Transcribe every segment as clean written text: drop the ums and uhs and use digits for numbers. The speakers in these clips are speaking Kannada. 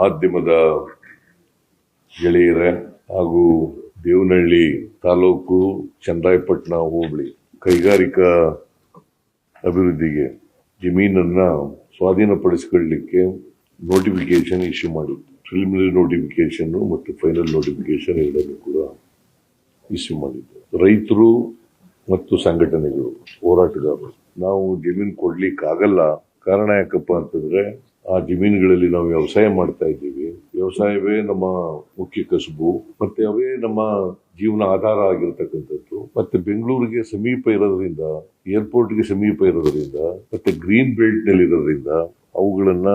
ಮಾಧ್ಯಮದ ಗೆಳೆಯರೇ ಹಾಗೂ ದೇವನಹಳ್ಳಿ ತಾಲೂಕು ಚನ್ನರಾಯಪಟ್ಟಣ ಹೋಬಳಿ ಕೈಗಾರಿಕಾ ಅಭಿವೃದ್ಧಿಗೆ ಜಮೀನನ್ನ ಸ್ವಾಧೀನಪಡಿಸಿಕೊಳ್ಳಲಿಕ್ಕೆ ನೋಟಿಫಿಕೇಶನ್ ಇಶ್ಯೂ ಮಾಡಿತ್ತು. ಪ್ರಿಲಿಮಿನರಿ ನೋಟಿಫಿಕೇಶನ್ ಮತ್ತು ಫೈನಲ್ ನೋಟಿಫಿಕೇಶನ್ ಎರಡನ್ನೂ ಕೂಡ ಇಶ್ಯೂ ಮಾಡಿದ್ದು. ರೈತರು ಮತ್ತು ಸಂಘಟನೆಗಳು, ಹೋರಾಟಗಾರರು, ನಾವು ಜಮೀನು ಕೊಡ್ಲಿಕ್ಕಾಗಲ್ಲ. ಕಾರಣ ಯಾಕಪ್ಪ ಅಂತಂದ್ರೆ ಆ ಜಮೀನುಗಳಲ್ಲಿ ನಾವು ವ್ಯವಸಾಯ ಮಾಡ್ತಾ ಇದ್ದೀವಿ. ವ್ಯವಸಾಯವೇ ನಮ್ಮ ಮುಖ್ಯ ಕಸುಬು, ಮತ್ತೆ ಅವೇ ನಮ್ಮ ಜೀವನ ಆಧಾರ ಆಗಿರ್ತಕ್ಕಂಥದ್ದು. ಮತ್ತೆ ಬೆಂಗಳೂರಿಗೆ ಸಮೀಪ ಇರೋದ್ರಿಂದ, ಏರ್ಪೋರ್ಟ್ಗೆ ಸಮೀಪ ಇರೋದ್ರಿಂದ, ಮತ್ತೆ ಗ್ರೀನ್ ಬೆಲ್ಟ್ ನಲ್ಲಿ ಇರೋದ್ರಿಂದ ಅವುಗಳನ್ನ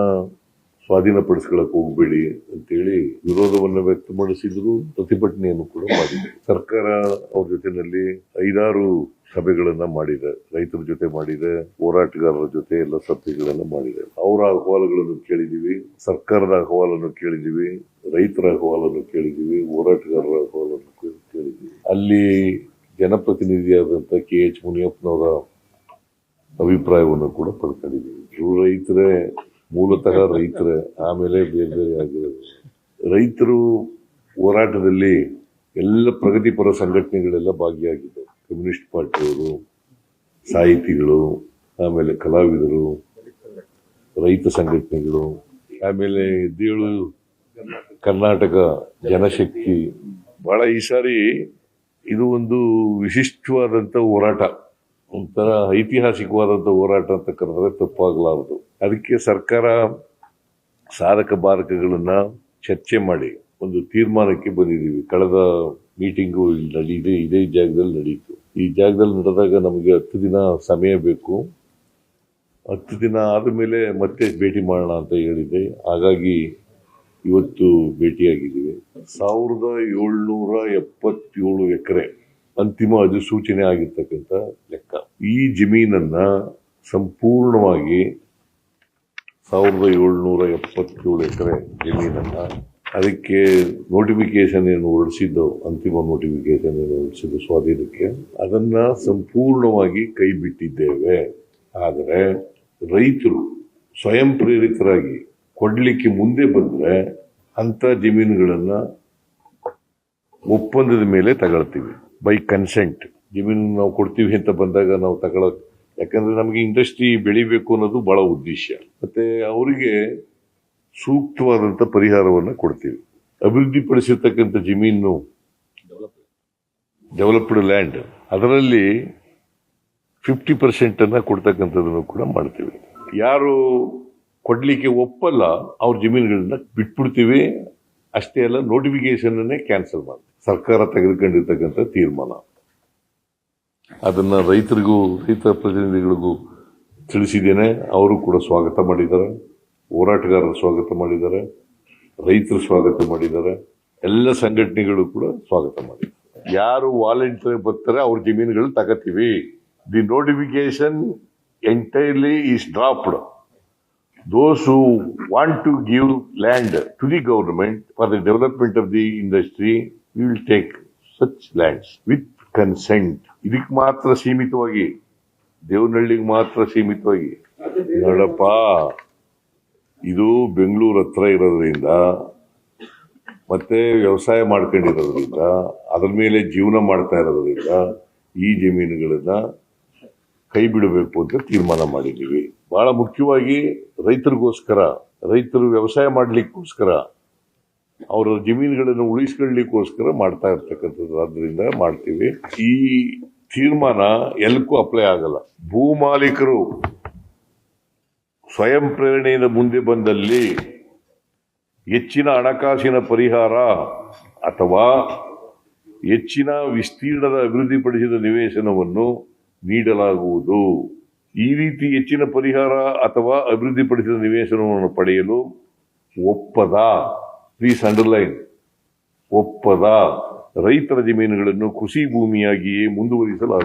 ಸ್ವಾಧೀನಪಡಿಸ್ಕೊಳ್ಳಕ್ ಹೋಗ್ಬೇಡಿ ಅಂತೇಳಿ ವಿರೋಧವನ್ನು ವ್ಯಕ್ತಪಡಿಸಿದ್ರು, ಪ್ರತಿಭಟನೆಯನ್ನು ಕೂಡ ಮಾಡಿದೆ. ಸರ್ಕಾರ ಅವ್ರ ಜೊತೆನಲ್ಲಿ 5-6 ಸಭೆಗಳನ್ನ ಮಾಡಿದೆ, ರೈತರ ಜೊತೆ ಮಾಡಿದೆ, ಹೋರಾಟಗಾರರ ಜೊತೆ ಎಲ್ಲ ಸಭೆಗಳನ್ನ ಮಾಡಿದೆ. ಅವರ ಅಹವಾಲುಗಳನ್ನು ಕೇಳಿದೀವಿ, ಸರ್ಕಾರದ ಅಹವಾಲನ್ನು ಕೇಳಿದೀವಿ, ರೈತರ ಅಹವಾಲನ್ನು ಕೇಳಿದೀವಿ, ಹೋರಾಟಗಾರರ ಅಹವಾಲನ್ನು ಕೇಳಿದೀವಿ. ಅಲ್ಲಿ ಜನಪ್ರತಿನಿಧಿಯಾದಂತ KH ಮುನಿಯಪ್ಪನವರ ಅಭಿಪ್ರಾಯವನ್ನು ಕೂಡ ಪಡ್ಕೊಂಡಿದ್ದೀವಿ. ಇವರು ರೈತರೇ, ಮೂಲತಃ ರೈತರೇ, ಆಮೇಲೆ ಬೇರೆ ಬೇರೆ ಆಗಿರೋದು. ರೈತರು ಹೋರಾಟದಲ್ಲಿ ಎಲ್ಲ ಪ್ರಗತಿಪರ ಸಂಘಟನೆಗಳೆಲ್ಲ ಭಾಗಿಯಾಗಿದ್ದವು. ಕಮ್ಯುನಿಸ್ಟ್ ಪಾರ್ಟಿಯವರು, ಸಾಹಿತಿಗಳು, ಆಮೇಲೆ ಕಲಾವಿದರು, ರೈತ ಸಂಘಟನೆಗಳು, ಆಮೇಲೆ ಎದ್ದೇಳು ಕರ್ನಾಟಕ ಜನಶಕ್ತಿ. ಬಹಳ ಈ ಸಾರಿ ಇದು ಒಂದು ವಿಶಿಷ್ಟವಾದಂತ ಹೋರಾಟ, ಒಂಥರ ಐತಿಹಾಸಿಕವಾದಂತ ಹೋರಾಟ ಅಂತ ಕರೆದ್ರೆ ತಪ್ಪಾಗಲಾರದು. ಅದಕ್ಕೆ ಸರ್ಕಾರ ಸಾಧಕ ಬಾಧಕಗಳನ್ನ ಚರ್ಚೆ ಮಾಡಿ ಒಂದು ತೀರ್ಮಾನಕ್ಕೆ ಬಂದಿದ್ದೀವಿ. ಕಳೆದ ಮೀಟಿಂಗು ಇಲ್ಲಿ ಇದೇ ಜಾಗದಲ್ಲಿ ನಡೀತು. ಈ ಜಾಗದಲ್ಲಿ ನಡೆದಾಗ ನಮಗೆ 10 ದಿನ ಸಮಯ ಬೇಕು. 10 ದಿನ ಆದಮೇಲೆ ಮತ್ತೆ ಭೇಟಿ ಮಾಡೋಣ ಅಂತ ಹೇಳಿದೆ. ಹಾಗಾಗಿ ಇವತ್ತು ಭೇಟಿಯಾಗಿದ್ದೀವಿ. 1777 ಎಕರೆ ಅಂತಿಮ ಅಧಿಸೂಚನೆ ಆಗಿರ್ತಕ್ಕಂಥ ಲೆಕ್ಕ. ಈ ಜಮೀನನ್ನ ಸಂಪೂರ್ಣವಾಗಿ 1777 ಎಕರೆ ಜಮೀನನ್ನ, ಅದಕ್ಕೆ ನೋಟಿಫಿಕೇಶನ್ ಏನು ಹೊರಡಿಸಿದ್ದು, ಅಂತಿಮ ನೋಟಿಫಿಕೇಶನ್ ಏನು ಹೊರಡಿಸಿದ್ದು ಸ್ವಾಧೀನಕ್ಕೆ, ಅದನ್ನ ಸಂಪೂರ್ಣವಾಗಿ ಕೈ ಬಿಟ್ಟಿದ್ದೇವೆ. ಆದರೆ ರೈತರು ಸ್ವಯಂ ಪ್ರೇರಿತರಾಗಿ ಕೊಡ್ಲಿಕ್ಕೆ ಮುಂದೆ ಬಂದ್ರೆ ಅಂತ ಜಮೀನುಗಳನ್ನ ಒಪ್ಪಂದದ ಮೇಲೆ ತಗೊಳ್ತೀವಿ. ಬೈ ಕನ್ಸೆಂಟ್ ಜಮೀನು ನಾವು ಕೊಡ್ತೀವಿ ಅಂತ ಬಂದಾಗ ನಾವು ತಗೊಳಕ್, ಯಾಕಂದ್ರೆ ನಮಗೆ ಇಂಡಸ್ಟ್ರಿ ಬೆಳಿಬೇಕು ಅನ್ನೋದು ಬಹಳ ಉದ್ದೇಶ. ಮತ್ತೆ ಅವರಿಗೆ ಸೂಕ್ತವಾದಂತ ಪರಿಹಾರವನ್ನ ಕೊಡ್ತೀವಿ. ಅಭಿವೃದ್ಧಿಪಡಿಸಿರ್ತಕ್ಕಂಥ ಜಮೀನು, ಡೆವಲಪ್ಡ್ ಲ್ಯಾಂಡ್, ಅದರಲ್ಲಿ 50% ಅನ್ನ ಕೊಡ್ತಕ್ಕಂಥದ್ದನ್ನು ಕೂಡ ಮಾಡ್ತೀವಿ. ಯಾರು ಕೊಡ್ಲಿಕ್ಕೆ ಒಪ್ಪಲ್ಲ ಅವ್ರ ಜಮೀನುಗಳನ್ನ ಬಿಟ್ಬಿಡ್ತೀವಿ. ಅಷ್ಟೇ ಅಲ್ಲ, ನೋಟಿಫಿಕೇಶನ್ ಅನ್ನೇ ಕ್ಯಾನ್ಸಲ್ ಮಾಡಿ ಸರ್ಕಾರ ತೆಗೆದುಕೊಂಡಿರ್ತಕ್ಕಂಥ ತೀರ್ಮಾನ. ಅದನ್ನ ರೈತರಿಗೂ, ರೈತ ಪ್ರತಿನಿಧಿಗಳಿಗೂ ತಿಳಿಸಿದ್ದೇನೆ. ಅವರು ಕೂಡ ಸ್ವಾಗತ ಮಾಡಿದ್ದಾರೆ, ಹೋರಾಟಗಾರರು ಸ್ವಾಗತ ಮಾಡಿದ್ದಾರೆ, ರೈತರು ಸ್ವಾಗತ ಮಾಡಿದ್ದಾರೆ, ಎಲ್ಲ ಸಂಘಟನೆಗಳು ಕೂಡ ಸ್ವಾಗತ ಮಾಡಿದ್ದಾರೆ. ಯಾರು ವಾಲಂಟಿಯರ್ ಬರ್ತಾರೆ ಅವ್ರ ಜಮೀನುಗಳು ತಗೋತೀವಿ. The notification entirely is dropped. Those who want to give land to the government for the development of the industry, we will take such lands with consent. ಇದಕ್ಕೆ ಮಾತ್ರ ಸೀಮಿತವಾಗಿ, ದೇವನಹಳ್ಳಿಗೆ ಮಾತ್ರ ಸೀಮಿತವಾಗಿ. ನೋಡಪ್ಪ, ಇದು ಬೆಂಗಳೂರು ಹತ್ರ ಇರೋದ್ರಿಂದ, ಮತ್ತೆ ವ್ಯವಸಾಯ ಮಾಡ್ಕೊಂಡಿರೋದ್ರಿಂದ, ಅದ್ರ ಮೇಲೆ ಜೀವನ ಮಾಡ್ತಾ ಇರೋದ್ರಿಂದ ಈ ಜಮೀನುಗಳನ್ನ ಕೈ ಬಿಡಬೇಕು ಅಂತ ತೀರ್ಮಾನ ಮಾಡಿದ್ದೀವಿ. ಬಹಳ ಮುಖ್ಯವಾಗಿ ರೈತರಿಗೋಸ್ಕರ, ರೈತರು ವ್ಯವಸಾಯ ಮಾಡ್ಲಿಕ್ಕೋಸ್ಕರ, ಅವರ ಜಮೀನುಗಳನ್ನು ಉಳಿಸ್ಕೊಳ್ಳಿಕ್ಕೋಸ್ಕರ ಮಾಡ್ತಾ ಇರ್ತಕ್ಕಂಥದ್ದು. ಆದ್ರಿಂದ ಮಾಡ್ತೀವಿ. ಈ ತೀರ್ಮಾನ ಎಲ್ಲಕ್ಕೂ ಅಪ್ಲೈ ಆಗಲ್ಲ. ಭೂ ಮಾಲೀಕರು ಸ್ವಯಂ ಪ್ರೇರಣೆಯಿಂದ ಮುಂದೆ ಬಂದಲ್ಲಿ ಹೆಚ್ಚಿನ ಹಣಕಾಸಿನ ಪರಿಹಾರ ಅಥವಾ ಹೆಚ್ಚಿನ ವಿಸ್ತೀರ್ಣದ ಅಭಿವೃದ್ಧಿಪಡಿಸಿದ ನಿವೇಶನವನ್ನು ನೀಡಲಾಗುವುದು. ಈ ರೀತಿ ಹೆಚ್ಚಿನ ಪರಿಹಾರ ಅಥವಾ ಅಭಿವೃದ್ಧಿಪಡಿಸಿದ ನಿವೇಶನವನ್ನು ಪಡೆಯಲು ಒಪ್ಪದ, ಪ್ಲೀಸ್ ಅಂಡರ್ಲೈನ್, ಒಪ್ಪದ ರೈತರ ಜಮೀನುಗಳನ್ನು ಕೃಷಿ ಭೂಮಿಯಾಗಿಯೇ ಮುಂದುವರಿಸಲಾಗುವುದು.